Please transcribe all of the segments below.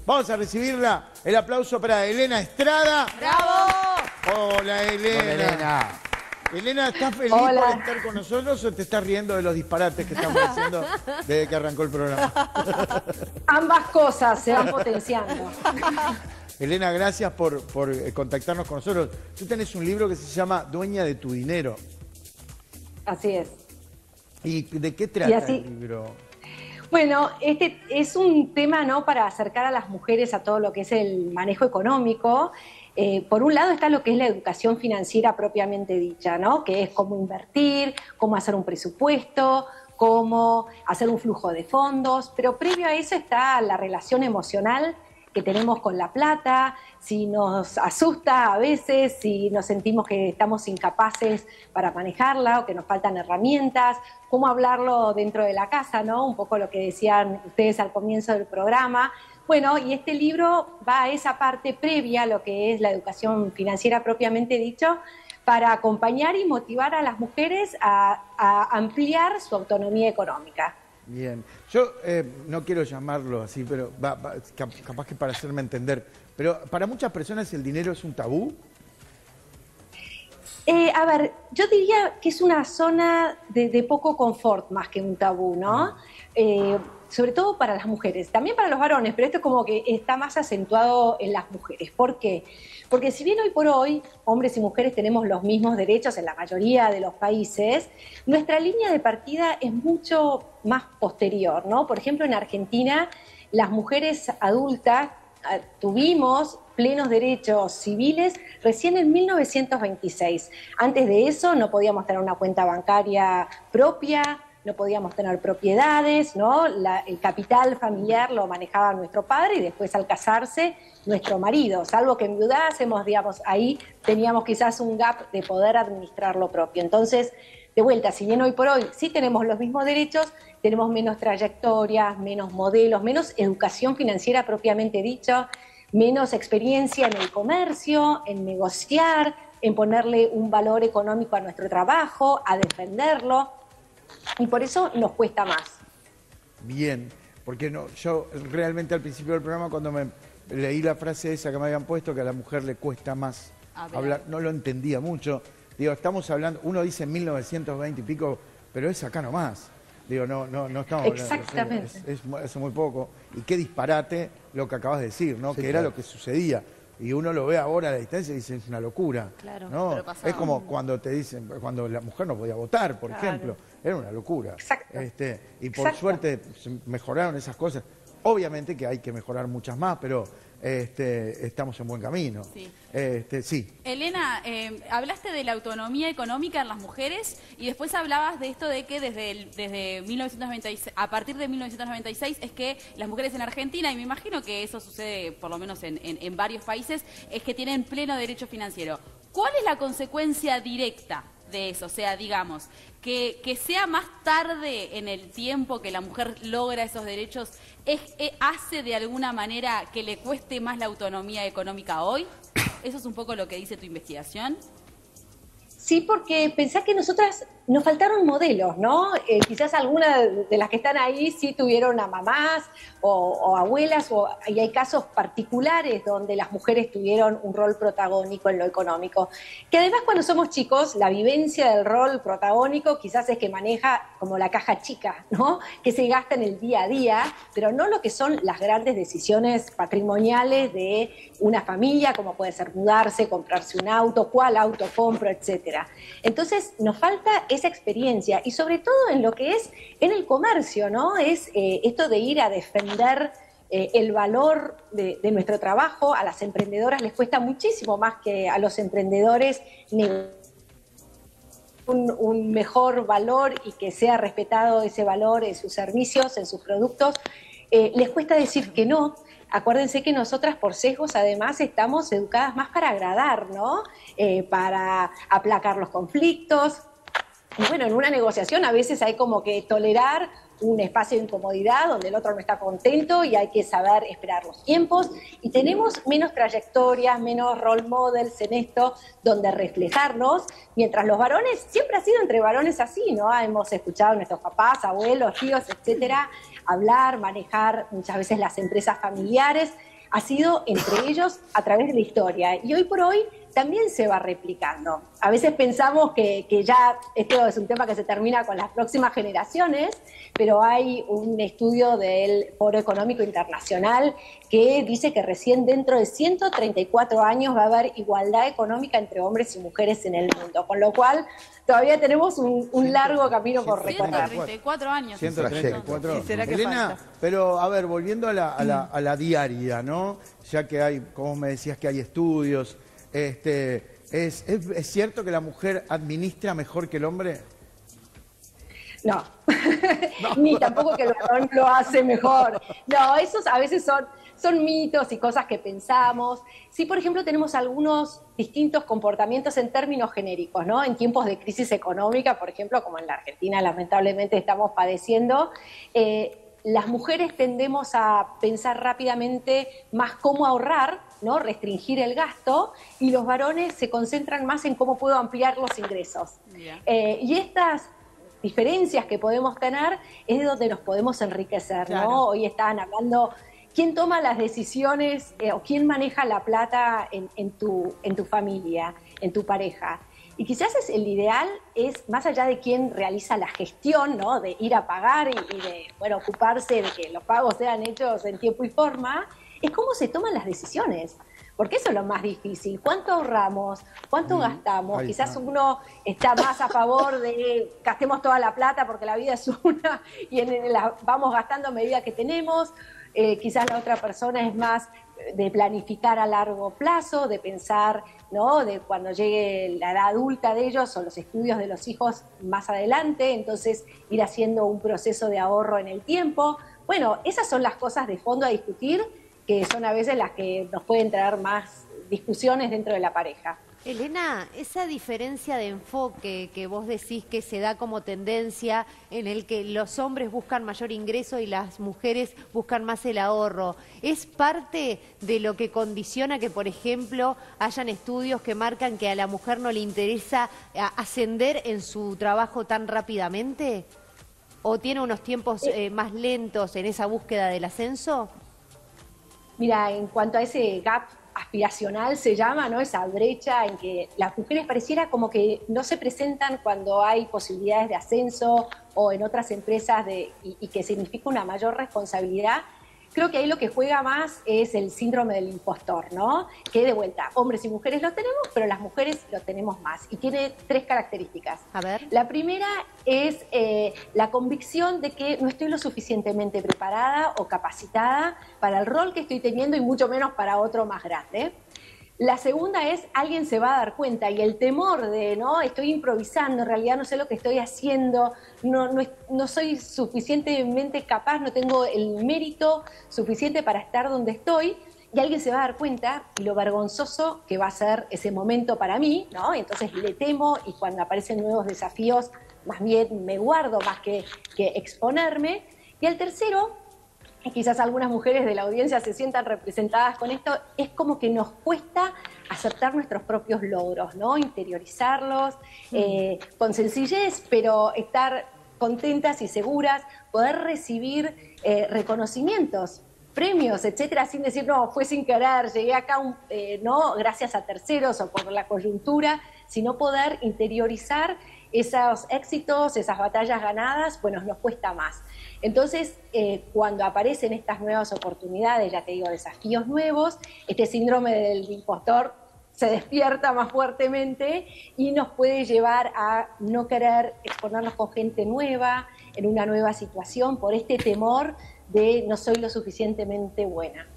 Vamos a recibirla. El aplauso para Elena Estrada. ¡Bravo! Hola, Elena. Hola, Elena. Elena, ¿estás feliz Hola. por estar con nosotros o te estás riendo de los disparates que estamos haciendo desde que arrancó el programa? Ambas cosas se van potenciando. Elena, gracias por contactarnos con nosotros. Tú tenés un libro que se llama Dueña de tu dinero. Así es. ¿Y de qué trata así- el libro? Bueno, este es un tema, ¿no?, para acercar a las mujeres a todo lo que es el manejo económico. Por un lado está lo que es la educación financiera propiamente dicha, ¿no?, que es cómo invertir, cómo hacer un presupuesto, cómo hacer un flujo de fondos, pero previo a eso está la relación emocional que tenemos con la plata, si nos asusta a veces, si nos sentimos que estamos incapaces para manejarla o que nos faltan herramientas, cómo hablarlo dentro de la casa, ¿no? Un poco lo que decían ustedes al comienzo del programa. Bueno, y este libro va a esa parte previa a lo que es la educación financiera propiamente dicho, para acompañar y motivar a las mujeres a ampliar su autonomía económica. Bien. Yo no quiero llamarlo así, pero capaz que para hacerme entender. Pero para muchas personas el dinero es un tabú. A ver, yo diría que es una zona de poco confort más que un tabú, ¿no? Sobre todo para las mujeres, también para los varones, pero esto es como que está más acentuado en las mujeres. ¿Por qué? Porque si bien hoy por hoy hombres y mujeres tenemos los mismos derechos en la mayoría de los países, nuestra línea de partida es mucho más posterior, ¿no? Por ejemplo, en Argentina, las mujeres adultas tuvimos plenos derechos civiles recién en 1926. Antes de eso no podíamos tener una cuenta bancaria propia, no podíamos tener propiedades, ¿no? El capital familiar lo manejaba nuestro padre y después al casarse nuestro marido, salvo que enviudásemos, digamos, ahí teníamos quizás un gap de poder administrar lo propio. Entonces, de vuelta, si bien hoy por hoy sí tenemos los mismos derechos, tenemos menos trayectorias, menos modelos, menos educación financiera propiamente dicho, menos experiencia en el comercio, en negociar, en ponerle un valor económico a nuestro trabajo, a defenderlo, y por eso nos cuesta más. Bien, porque no, yo realmente al principio del programa cuando me leí la frase esa que me habían puesto, que a la mujer le cuesta más hablar, no lo entendía mucho. Digo, estamos hablando, uno dice 1920 y pico, pero es acá nomás. Digo, no estamos hablando. Exactamente. Es muy poco. Y qué disparate lo que acabas de decir, ¿no? Sí, que era claro. lo que sucedía. Y uno lo ve ahora a la distancia y dice, es una locura. Claro, ¿no? pero pasaba. Es como cuando te dicen, cuando la mujer no podía votar, por ejemplo. Era una locura. Exacto. Y por suerte mejoraron esas cosas. Obviamente que hay que mejorar muchas más, pero estamos en buen camino. Sí. Sí. Elena, hablaste de la autonomía económica en las mujeres y después hablabas de esto de que desde 1996, a partir de 1996 es que las mujeres en Argentina, y me imagino que eso sucede por lo menos en varios países, es que tienen pleno derecho financiero. ¿Cuál es la consecuencia directa de eso? O sea, digamos, que sea más tarde en el tiempo que la mujer logra esos derechos, ¿hace de alguna manera que le cueste más la autonomía económica hoy? ¿Eso es un poco lo que dice tu investigación? Sí, porque pensá que nosotras nos faltaron modelos, ¿no? Quizás algunas de las que están ahí sí tuvieron a mamás o abuelas, y hay casos particulares donde las mujeres tuvieron un rol protagónico en lo económico. Que además cuando somos chicos, la vivencia del rol protagónico quizás es que maneja como la caja chica, ¿no? Que se gasta en el día a día, pero no lo que son las grandes decisiones patrimoniales de una familia, como puede ser mudarse, comprarse un auto, cuál auto compro, etcétera. Entonces nos falta esa experiencia y sobre todo en lo que es en el comercio, ¿no? Es esto de ir a defender el valor de nuestro trabajo. A las emprendedoras les cuesta muchísimo más que a los emprendedores un mejor valor y que sea respetado ese valor en sus servicios, en sus productos. Les cuesta decir que no. Acuérdense que nosotras por sesgos además estamos educadas más para agradar, ¿no? Para aplacar los conflictos. Y bueno, en una negociación a veces hay como que tolerar un espacio de incomodidad donde el otro no está contento y hay que saber esperar los tiempos. Y tenemos menos trayectorias, menos role models en esto donde reflejarnos, mientras los varones, siempre ha sido entre varones así, ¿no? Hemos escuchado a nuestros papás, abuelos, tíos, etcétera, hablar, manejar muchas veces las empresas familiares. ha sido entre ellos a través de la historia. Y hoy por hoy también se va replicando. A veces pensamos que ya esto es un tema que se termina con las próximas generaciones, pero hay un estudio del Foro Económico Internacional que dice que recién dentro de 134 años va a haber igualdad económica entre hombres y mujeres en el mundo, con lo cual todavía tenemos un largo camino por recorrer. 134 años. 134. ¿Será que Elena, falta? pero a ver, volviendo a la diaria, ¿no? Ya que hay, como me decías, que hay estudios, ¿es cierto que la mujer administra mejor que el hombre? No, ni tampoco que el varón lo hace mejor. No, esos a veces son mitos y cosas que pensamos. Sí, por ejemplo, tenemos algunos distintos comportamientos en términos genéricos, ¿no? En tiempos de crisis económica, por ejemplo, como en la Argentina lamentablemente estamos padeciendo, las mujeres tendemos a pensar rápidamente más cómo ahorrar, ¿no? Restringir el gasto, y los varones se concentran más en cómo puedo ampliar los ingresos. Y estas diferencias que podemos tener es de donde nos podemos enriquecer, ¿no? Claro. Hoy estaban hablando quién toma las decisiones o quién maneja la plata en tu familia, en tu pareja. Y quizás el ideal es, más allá de quién realiza la gestión, ¿no? De ir a pagar y de, bueno, ocuparse de que los pagos sean hechos en tiempo y forma, es cómo se toman las decisiones. Porque eso es lo más difícil. ¿Cuánto ahorramos? ¿Cuánto gastamos? Quizás uno está más a favor de gastemos toda la plata porque la vida es una y la vamos gastando a medida que tenemos. Quizás la otra persona es más de planificar a largo plazo, de pensar, ¿no? De cuando llegue la edad adulta de ellos o los estudios de los hijos más adelante, entonces ir haciendo un proceso de ahorro en el tiempo. Bueno, esas son las cosas de fondo a discutir, que son a veces las que nos pueden traer más discusiones dentro de la pareja. Elena, esa diferencia de enfoque que vos decís que se da como tendencia en el que los hombres buscan mayor ingreso y las mujeres buscan más el ahorro, ¿es parte de lo que condiciona que, por ejemplo, hayan estudios que marcan que a la mujer no le interesa ascender en su trabajo tan rápidamente? ¿O tiene unos tiempos más lentos en esa búsqueda del ascenso? Mira, en cuanto a ese gap aspiracional se llama, ¿no? Esa brecha en que las mujeres pareciera como que no se presentan cuando hay posibilidades de ascenso o en otras empresas y que significa una mayor responsabilidad. Creo que ahí lo que juega más es el síndrome del impostor, ¿no? Que de vuelta, hombres y mujeres lo tenemos, pero las mujeres lo tenemos más. Y tiene 3 características. A ver. La primera es la convicción de que no estoy lo suficientemente preparada o capacitada para el rol que estoy teniendo y mucho menos para otro más grande. La segunda es, alguien se va a dar cuenta, y el temor de, ¿no? Estoy improvisando, en realidad no sé lo que estoy haciendo, no soy suficientemente capaz, no tengo el mérito suficiente para estar donde estoy, y alguien se va a dar cuenta y lo vergonzoso que va a ser ese momento para mí, ¿no? Y entonces le temo, y cuando aparecen nuevos desafíos, más bien me guardo más que exponerme. Y el tercero, y quizás algunas mujeres de la audiencia se sientan representadas con esto, es como que nos cuesta aceptar nuestros propios logros, ¿no? Interiorizarlos con sencillez, pero estar contentas y seguras, poder recibir reconocimientos, premios, etcétera, sin decir, no, fue sin querer, llegué acá, no, gracias a terceros o por la coyuntura, sino poder interiorizar esos éxitos, esas batallas ganadas, bueno, nos cuesta más. Entonces, cuando aparecen estas nuevas oportunidades, ya te digo, desafíos nuevos, este síndrome del impostor se despierta más fuertemente y nos puede llevar a no querer exponernos con gente nueva, en una nueva situación, por este temor de no soy lo suficientemente buena.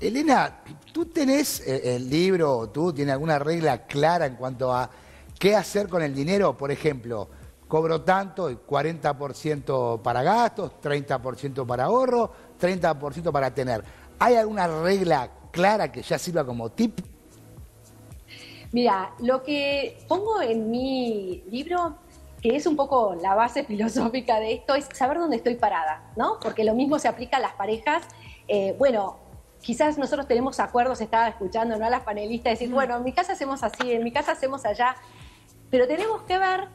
Elena, ¿tú tenés el libro, tú tienes alguna regla clara en cuanto a qué hacer con el dinero? Por ejemplo, cobro tanto, 40% para gastos, 30% para ahorro, 30% para tener. ¿Hay alguna regla clara que ya sirva como tip? Mira, lo que pongo en mi libro, que es un poco la base filosófica de esto, es saber dónde estoy parada, ¿no? Porque lo mismo se aplica a las parejas. Bueno, quizás nosotros tenemos acuerdos, estaba escuchando, ¿no? A las panelistas decir, bueno, en mi casa hacemos así, en mi casa hacemos allá, pero tenemos que ver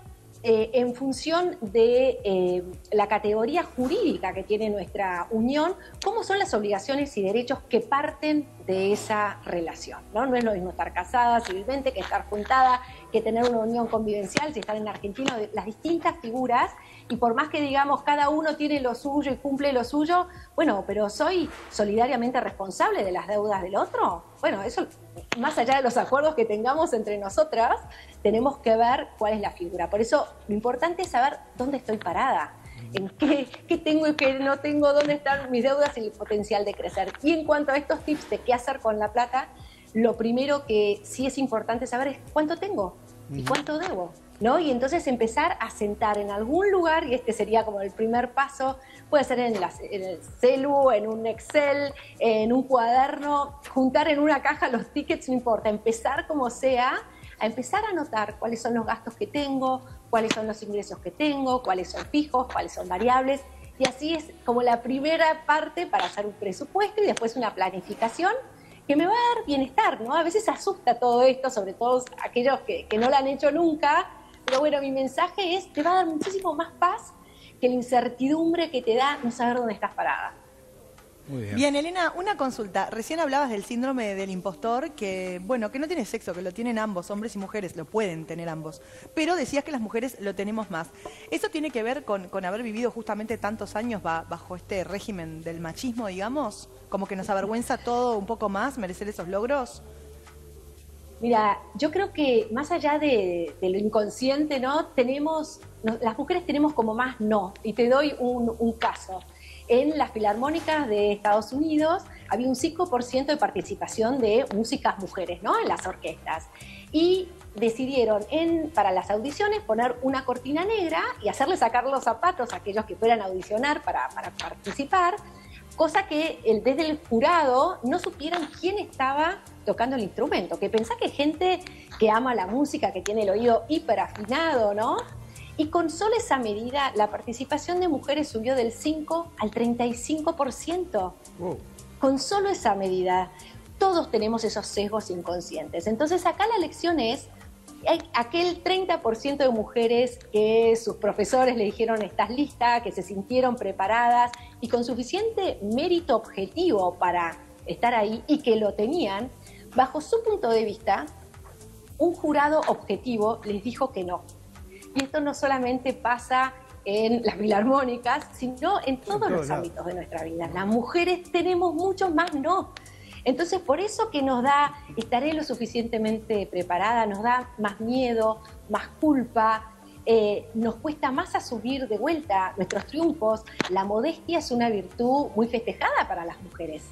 en función de la categoría jurídica que tiene nuestra unión, cómo son las obligaciones y derechos que parten de esa relación, ¿no? No es lo mismo estar casada civilmente que estar juntada, que tener una unión convivencial, si estar en Argentina, las distintas figuras, y por más que digamos cada uno tiene lo suyo y cumple lo suyo, bueno, pero ¿soy solidariamente responsable de las deudas del otro? Bueno, eso, más allá de los acuerdos que tengamos entre nosotras, tenemos que ver cuál es la figura. Por eso lo importante es saber dónde estoy parada, en qué tengo y qué no tengo, dónde están mis deudas y el potencial de crecer. Y en cuanto a estos tips de qué hacer con la plata, lo primero que sí es importante saber es cuánto tengo y cuánto debo, ¿no? Y entonces empezar a sentar en algún lugar, y este sería como el primer paso, puede ser en el celu, en un Excel, en un cuaderno, juntar en una caja los tickets, no importa, empezar como sea, a empezar a anotar cuáles son los gastos que tengo, cuáles son los ingresos que tengo, cuáles son fijos, cuáles son variables, y así es como la primera parte para hacer un presupuesto y después una planificación que me va a dar bienestar, ¿no? A veces asusta todo esto, sobre todo aquellos que no lo han hecho nunca, pero bueno, mi mensaje es, te va a dar muchísimo más paz que la incertidumbre que te da no saber dónde estás parada. Muy bien. Bien, Elena, una consulta. Recién hablabas del síndrome del impostor, que bueno, que no tiene sexo, que lo tienen ambos, hombres y mujeres, lo pueden tener ambos. Pero decías que las mujeres lo tenemos más. ¿Eso tiene que ver con haber vivido justamente tantos años bajo este régimen del machismo, digamos? ¿Como que nos avergüenza todo un poco más, merecer esos logros? Mira, yo creo que más allá de lo inconsciente, ¿no? Las mujeres tenemos como más no. Y te doy un caso. En las filarmónicas de Estados Unidos había un 5% de participación de músicas mujeres, ¿no? En las orquestas. Y decidieron para las audiciones poner una cortina negra y hacerles sacar los zapatos a aquellos que fueran a audicionar para participar, cosa que desde el jurado no supieran quién estaba tocando el instrumento, que pensá que gente que ama la música, que tiene el oído hiperafinado, ¿no? Y con solo esa medida, la participación de mujeres subió del 5 al 35%. Wow. Con solo esa medida, todos tenemos esos sesgos inconscientes. Entonces acá la lección es, hay aquel 30% de mujeres que sus profesores le dijeron estás lista, que se sintieron preparadas y con suficiente mérito objetivo para estar ahí y que lo tenían, bajo su punto de vista, un jurado objetivo les dijo que no. Y esto no solamente pasa en las filarmónicas, sino en todos los ámbitos de nuestra vida. Las mujeres tenemos muchos más no. Entonces, por eso que nos da, estaré lo suficientemente preparada, nos da más miedo, más culpa, nos cuesta más asumir de vuelta nuestros triunfos. La modestia es una virtud muy festejada para las mujeres,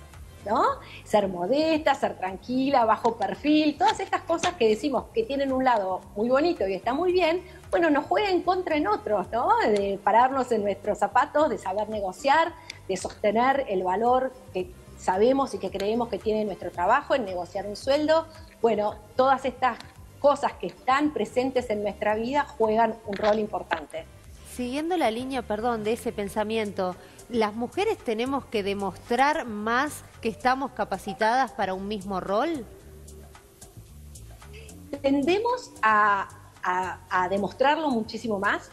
¿no? Ser modesta, ser tranquila, bajo perfil, todas estas cosas que decimos que tienen un lado muy bonito y está muy bien, bueno, nos juega en contra en otros, ¿no? De pararnos en nuestros zapatos, de saber negociar, de sostener el valor que sabemos y que creemos que tiene nuestro trabajo, en negociar un sueldo. Bueno, todas estas cosas que están presentes en nuestra vida juegan un rol importante. Siguiendo la línea, perdón, de ese pensamiento, ¿las mujeres tenemos que demostrar más que estamos capacitadas para un mismo rol? Tendemos a demostrarlo muchísimo más,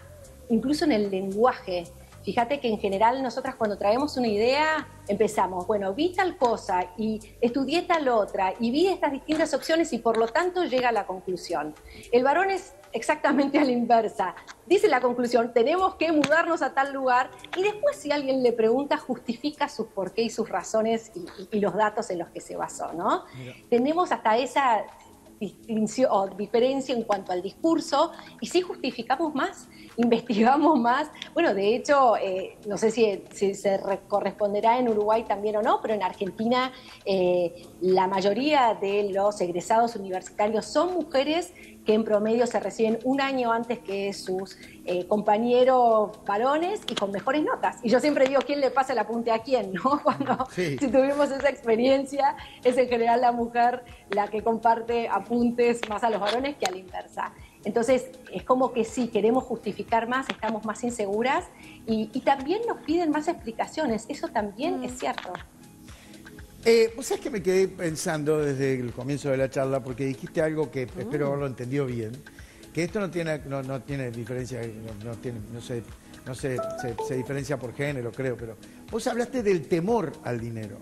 incluso en el lenguaje. Fíjate que en general nosotras cuando traemos una idea empezamos, bueno, vi tal cosa y estudié tal otra y vi estas distintas opciones y por lo tanto llega a la conclusión. El varón es exactamente a la inversa. Dice la conclusión, tenemos que mudarnos a tal lugar y después si alguien le pregunta justifica sus porqué y sus razones y los datos en los que se basó, ¿no? Mira. Tenemos hasta esa distinción o diferencia en cuanto al discurso y sí justificamos más, investigamos más. Bueno, de hecho, no sé si se corresponderá en Uruguay también o no, pero en Argentina la mayoría de los egresados universitarios son mujeres que en promedio se reciben un año antes que sus compañeros varones y con mejores notas. Y yo siempre digo, ¿quién le pasa el apunte a quién? ¿No? Cuando si tuvimos esa experiencia, es en general la mujer la que comparte apuntes más a los varones que a la inversa. Entonces, es como que sí, queremos justificar más, estamos más inseguras y también nos piden más explicaciones. Eso también es cierto. Vos sabés que me quedé pensando desde el comienzo de la charla, porque dijiste algo que espero haberlo entendido bien, que esto no tiene diferencia, se diferencia por género, creo, pero vos hablaste del temor al dinero,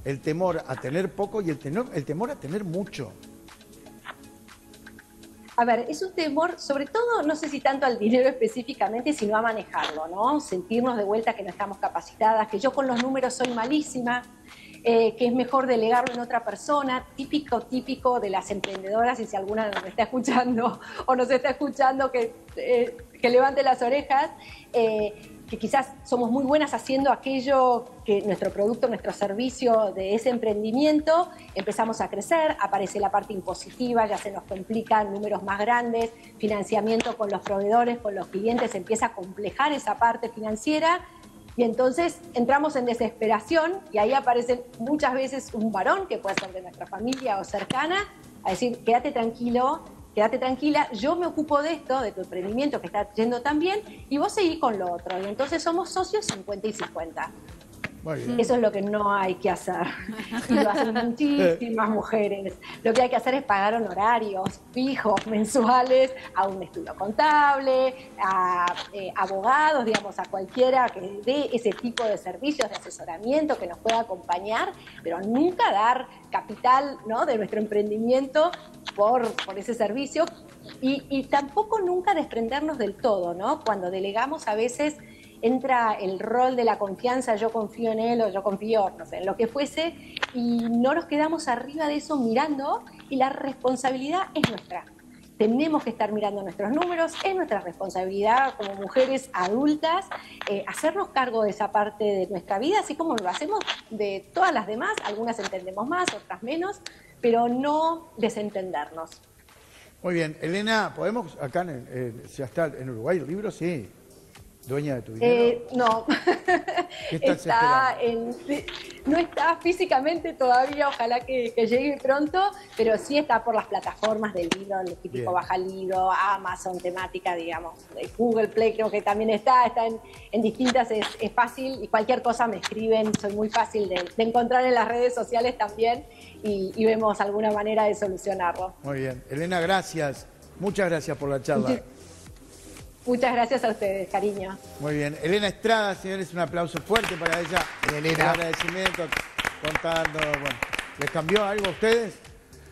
el temor a tener poco y el temor a tener mucho. A ver, es un temor, sobre todo, no sé si tanto al dinero específicamente, sino a manejarlo, ¿no? Sentirnos de vuelta que no estamos capacitadas, que yo con los números soy malísima, que es mejor delegarlo en otra persona, típico de las emprendedoras, y si alguna nos está escuchando o nos está escuchando, que levante las orejas, que quizás somos muy buenas haciendo aquello que nuestro producto, nuestro servicio de ese emprendimiento, empezamos a crecer, aparece la parte impositiva, ya se nos complican números más grandes, financiamiento con los proveedores, con los clientes, empieza a complejar esa parte financiera y entonces entramos en desesperación y ahí aparece muchas veces un varón, que puede ser de nuestra familia o cercana, a decir, quédate tranquilo, quédate tranquila, yo me ocupo de esto, de tu emprendimiento que está yendo tan bien, y vos seguís con lo otro. Y entonces somos socios 50 y 50. Muy bien. Eso es lo que no hay que hacer. Y lo hacen muchísimas mujeres. Lo que hay que hacer es pagar honorarios fijos, mensuales, a un estudio contable, a abogados, digamos, a cualquiera que dé ese tipo de servicios de asesoramiento que nos pueda acompañar, pero nunca dar capital, ¿no?, de nuestro emprendimiento por ese servicio y tampoco nunca desprendernos del todo, ¿no? Cuando delegamos a veces entra el rol de la confianza, yo confío en él o yo confío, no sé, en lo que fuese, y no nos quedamos arriba de eso mirando, y la responsabilidad es nuestra. Tenemos que estar mirando nuestros números, es nuestra responsabilidad como mujeres adultas hacernos cargo de esa parte de nuestra vida, así como lo hacemos de todas las demás, algunas entendemos más, otras menos, pero no desentendernos. Muy bien, Elena, ¿podemos acá, ya está en Uruguay el libro? Sí. ¿Dueña de tu dinero? No. No está físicamente todavía, ojalá que llegue pronto, pero sí está por las plataformas del libro, el típico Baja Libro, Amazon, temática, digamos, Google Play creo que también está en distintas, es fácil, y cualquier cosa me escriben, soy muy fácil de encontrar en las redes sociales también, y vemos alguna manera de solucionarlo. Muy bien. Elena, gracias. Muchas gracias por la charla. Muchas gracias a ustedes, cariño. Muy bien. Elena Estrada, señores, un aplauso fuerte para ella. Elena. Un agradecimiento, contando. Bueno, ¿les cambió algo a ustedes?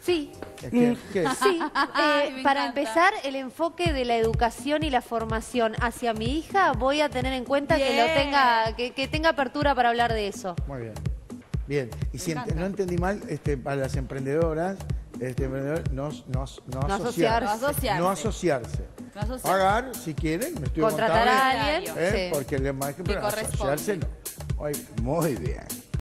Sí. ¿Qué? Sí. Para empezar, el enfoque de la educación y la formación hacia mi hija, voy a tener en cuenta que tenga apertura para hablar de eso. Muy bien. Bien. Y si no entendí mal, para las emprendedoras, no asociarse. Pagar, si quieren, me estoy contratar a alguien, porque el margen, pero asociarse no. Muy bien.